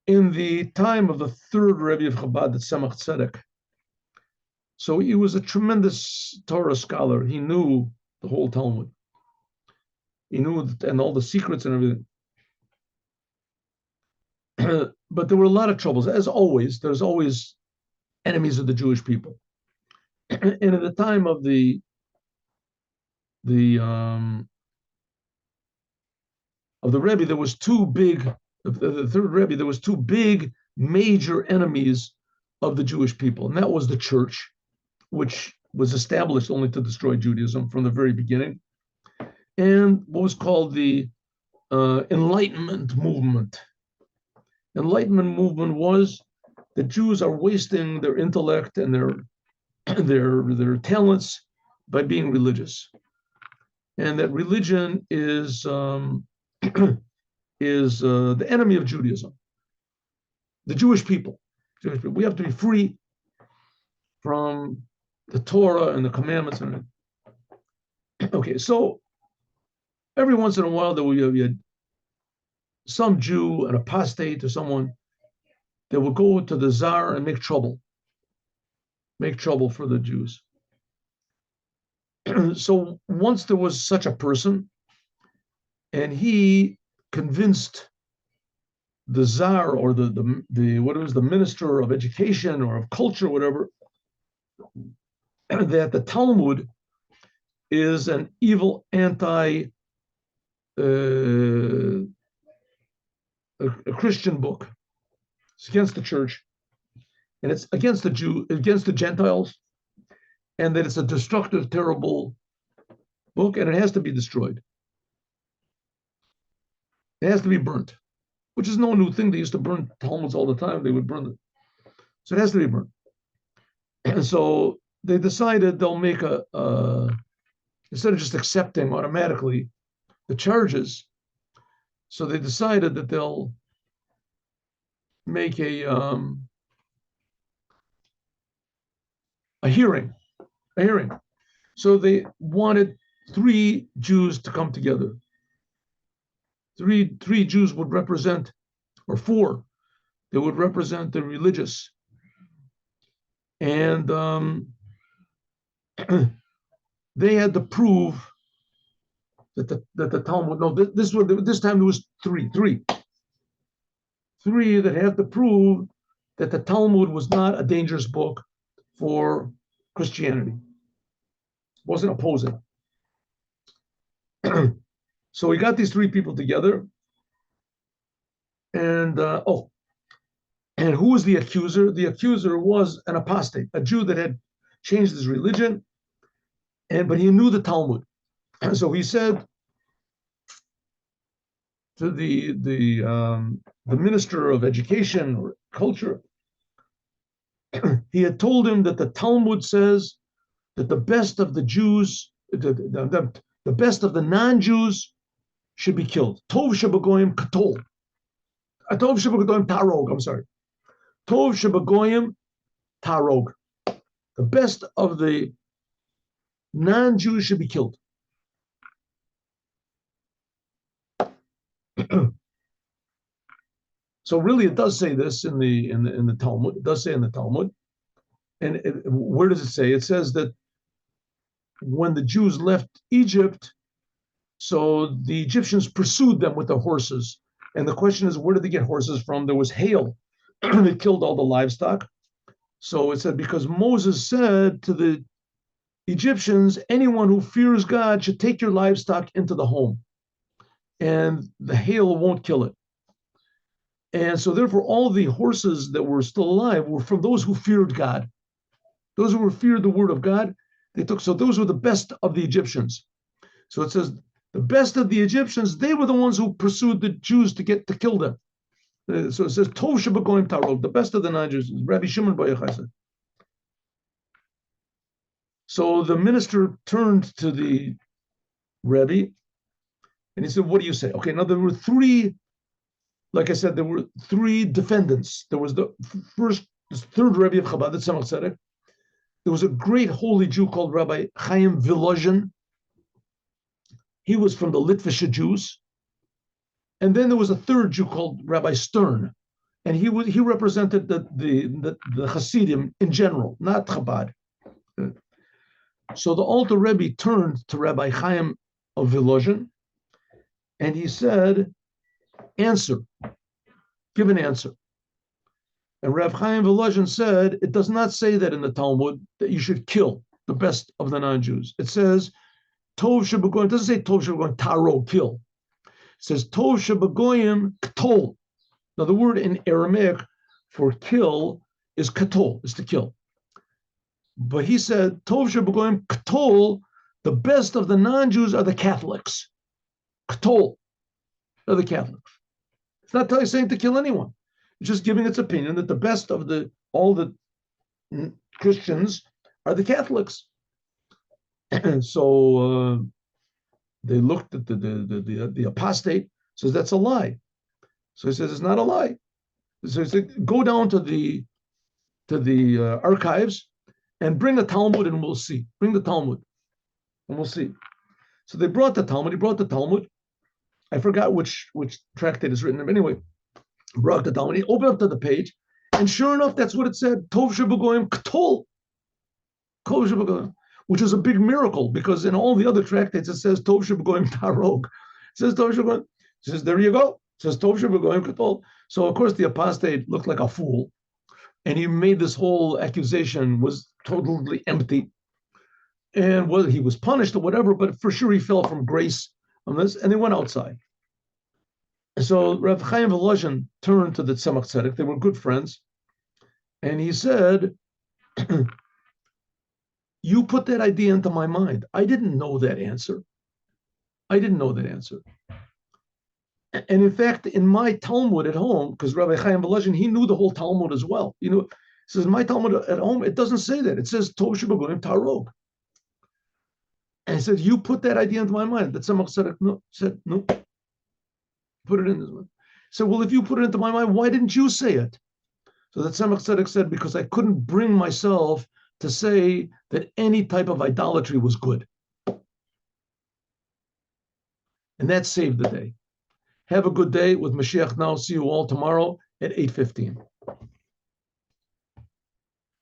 in the time of the third Rebbe of Chabad, the Tzemach Tzedek. So he was a tremendous Torah scholar. He knew the whole Talmud. He knew and all the secrets and everything. But there were a lot of troubles. As always, there's always enemies of the Jewish people. And at the time of the Rebbe, there was two big, the third Rebbe, there was two big major enemies of the Jewish people, and that was the church, which was established only to destroy Judaism from the very beginning, and what was called the Enlightenment movement. Enlightenment movement was the Jews are wasting their intellect and their talents by being religious, and that religion is the enemy of Judaism. The Jewish people. We have to be free from the Torah and the commandments. Okay, so every once in a while there will be some Jew, an apostate or someone that will go to the Tsar and make trouble for the Jews. So once there was such a person, and he convinced the Tsar or the minister of education or of culture, whatever, that the Talmud is an evil a Christian book. It's against the church, and it's against the Gentiles, and that it's a destructive, terrible book, and it has to be destroyed. It has to be burnt, which is no new thing. They used to burn Talmuds all the time. They would burn it. So it has to be burnt. And so they decided they'll make instead of just accepting automatically the charges, so they decided that they'll make a hearing. So they wanted 3 Jews to come together. Three Jews would represent, or 4, they would represent the religious. And they had to prove that the Talmud, no, this time there was three that had to prove that the Talmud was not a dangerous book for Christianity. It wasn't opposing. So we got these 3 people together, and and who was the accuser? The accuser was an apostate, a Jew that had changed his religion, but he knew the Talmud. And so he said to the minister of education or culture, he had told him that the Talmud says that the best of the Jews, the best of the non-Jews should be killed. Tov shebagoyim katol. Tov shebagoyim tarog, I'm sorry. Tov shebagoyim tarog. The best of the non-Jews should be killed. So really, it does say this in the Talmud. It does say in the Talmud, and where does it say? It says that when the Jews left Egypt, so the Egyptians pursued them with their horses. And the question is, where did they get horses from? There was hail that killed all the livestock. So it said, because Moses said to the Egyptians, anyone who fears God should take your livestock into the home, and the hail won't kill it. And so therefore, all the horses that were still alive were from those who feared God. Those who feared the word of God, they took. So those were the best of the Egyptians. So it says, the best of the Egyptians, they were the ones who pursued the Jews to kill them. So it says, Tov shebagoyim tarog, the best of the non-Jews, Rabbi Shimon bar Yochai said. So the minister turned to the Rebbe, and he said, what do you say? Okay, now there were 3, like I said, there were 3 defendants. There was the third Rebbe of Chabad, the Tzemach Tzedek. There was a great holy Jew called Rabbi Chaim Volozhin. He was from the Litvish Jews. And then there was a third Jew called Rabbi Stern. and he represented the Hasidim in general, not Chabad. So the Alter Rebbe turned to Rabbi Chaim of Volozhin, and he said, "Answer, give an answer." And Rav Chaim Volozhin said, it does not say that in the Talmud that you should kill the best of the non-Jews. It says, Tov shebegoyim. It doesn't say Tov shebegoyim taro, kill. It says Tov shebegoyim ktol. Now the word in Aramaic for kill is katol, is to kill. But he said Tov shebegoyim ktol. The best of the non-Jews are the Catholics. Ktol are the Catholics. It's not saying to kill anyone. It's just giving its opinion that the best of all the Christians are the Catholics. So they looked at the apostate, says that's a lie. So he says it's not a lie. So he said, go down to the archives and bring the Talmud and we'll see. Bring the Talmud and we'll see. So they brought the Talmud. He brought the Talmud. I forgot which tractate is written. Anyway, brought the Talmud. He opened up to the page, and sure enough, that's what it said. Tov shebegoyim ktol. Tov shebegoyim, which is a big miracle because in all the other tractates it says Tov shebegoyim tarog. It says Tov shebegoyim. It says there you go. It says Tov shebegoyim ktol. So of course the apostate looked like a fool, and he made this whole accusation was totally empty, and whether he was punished or whatever, but for sure he fell from grace on this, and they went outside. And so Rav Chaim Volozhin turned to the Tzemach Tzedek. They were good friends, and he said, "You put that idea into my mind. I didn't know that answer. I didn't know that answer. And in fact, in my Talmud at home, because Rabbi Chaim Volozhin, he knew the whole Talmud as well. You know, he says my Talmud at home, it doesn't say that. It says Tov shebegoyim tarog." And he said, "You put that idea into my mind." The Tzemach Tzedek said, "No, put it in this one." He said, "Well, if you put it into my mind, why didn't you say it?" So the Tzemach Tzedek said, "Because I couldn't bring myself to say that any type of idolatry was good." And that saved the day. Have a good day with Mashiach now. See you all tomorrow at 8:15.